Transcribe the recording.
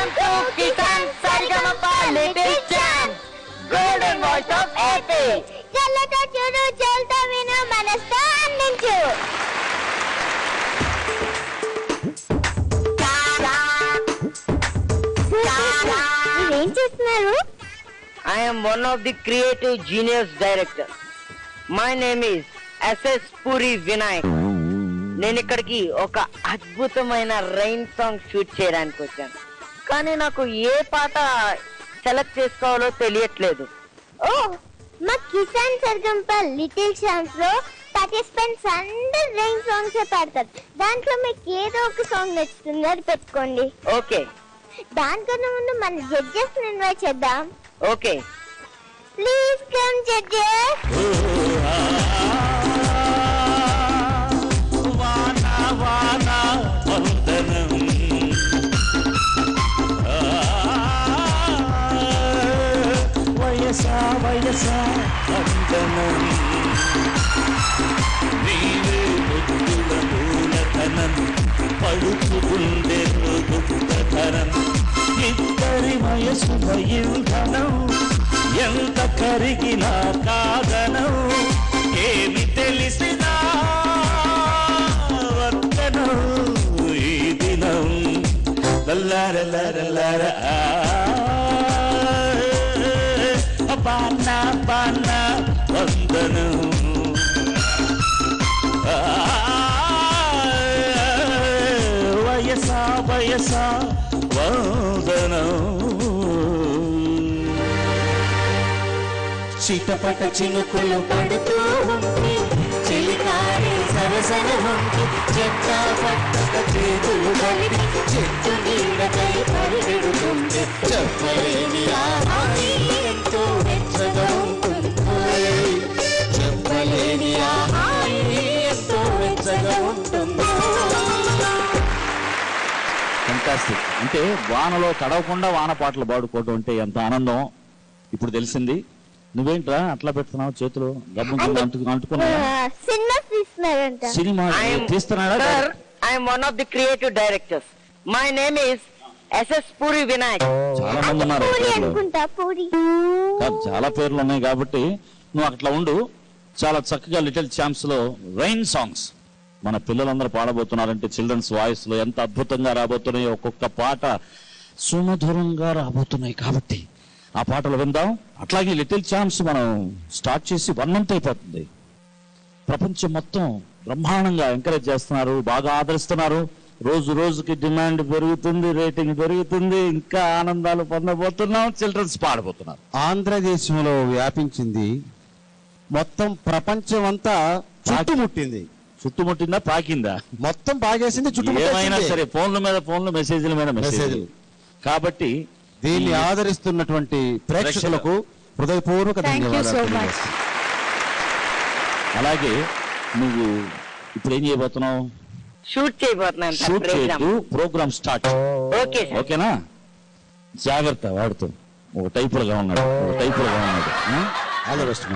Welcome to Kisan Sarigama Little Champ, Golden Voice of AP. చల్లతో చూడు, చల్లతో విను, మనసుతో అందించు. ఏం చేస్తున్నారు? I am one of the creative genius directors. My name is SS Puri Vinayak. నేను ఇక్కడికి ఒక అద్భుతమైన రైన్ సాంగ్ షూట్ చేయడానికి వచ్చాను, కానీ నాకు ఏ పాట సెలెక్ట్ చేసుకోవాలో తెలియట్లేదు. ఓ, మా కిసాన్ సర్గంప లిటిల్ ఛాంప్స్ లో పార్టిసిపెంట్స్ అందరు రైన్ సాంగ్స్ పాడతారు. దాంట్లో మీకు ఏదో ఒక సాంగ్ నచ్చుతుంది, అది పెట్టుకోండి. ఓకే, దానికన్నా ముందు మన జడ్జెస్ ఇన్వైట్ చేద్దాం. Okay, please come judges. వయసా వయసా వందనం, నీవే ముద్దుల మూలధనం, పడుచుకుందెను దుఃఖధనం, ఇద్దరి వయసుల ఇంధనం, ఎంత కరిగినా కాదనం, ఏమి తెలిసినా వర్తనం ఈ దినం. లల్లారలారలార బాణ బాణ వందనం, వయసా వయసా వందనం. చిటపట చినుకులు పడుతూ ఉంటే, చిలికారి సరసన ఉంటే, చెత్త పట్టక చేతులు కలిపి చెట్టు నీడకై పరిగెడుతుంటే, చెప్పలేని ఆహాయి ఎంతో వెచ్చగా ఉంటుందో, చెప్పలేని ఆహాయి ఎంతో వెచ్చగా ఉంటుందో. ఫెంటాస్టిక్. అంటే వానలో తడవకుండా వాన పాటలు పాడుకోవడం అంటే ఎంత ఆనందం ఇప్పుడు తెలిసింది. నువ్వేంట్రా అట్లా పెడుతున్నావు, చేతులు సినిమా తీస్తున్నాడా? I'm one of the creative directors. My name is SS Puri Vinayak. చాలా మంది ఉన్నారు, చాలా పేర్లు ఉన్నాయి కాబట్టి నువ్వు అట్లా ఉండు. చాలా చక్కగా లిటిల్ ఛాంప్స్ లో రైన్ సాంగ్స్ మన పిల్లలందరూ పాడబోతున్నారంటే చిల్డ్రన్స్ వాయిస్ లో ఎంత అద్భుతంగా రాబోతున్నాయి. ఒక్కొక్క పాట సుమధురంగా రాబోతున్నాయి కాబట్టి ఆ పాటలు విందాం. అట్లాగే లిటిల్ ఛాంప్స్ మనం స్టార్ట్ చేసి 1 month అయిపోతుంది. ప్రపంచం మొత్తం బ్రహ్మాండంగా ఎంకరేజ్ చేస్తున్నారు, బాగా ఆదరిస్తున్నారు. రోజు రోజుకి డిమాండ్ పెరుగుతుంది, రేటింగ్ పెరుగుతుంది, ఇంకా ఆనందాలు పొందబోతున్నాం. చిల్డ్రన్స్ పాడబోతున్నారు. ఆంధ్రదేశంలో వ్యాపించింది, మొత్తం ప్రపంచం అంతా చుట్టుముట్టింది. చుట్టుముట్టిందా, పాకిందా? మొత్తం పాగేసింది. ఏమైనా సరే ఫోన్ల మీద ఫోన్లు, మెసేజ్ల మీద మెసేజ్లు. కాబట్టి దీన్ని ఆదరిస్తున్నటువంటి ప్రేక్షకులకు హృదయపూర్వక ధన్యవాదాలు. అలాగే నువ్వు ఇప్పుడు ఏం చేయబోతున్నావు? షూట్ చేయబోతున్నాను. షూట్ చేయొద్దు, ప్రోగ్రామ్ స్టార్ట్. ఓకేనా? జాగ్రత్త, వాడుతూ ఒక టైపులుగా ఉన్నాడు, ఒక టైపులుగా ఉన్నాడు. All the best.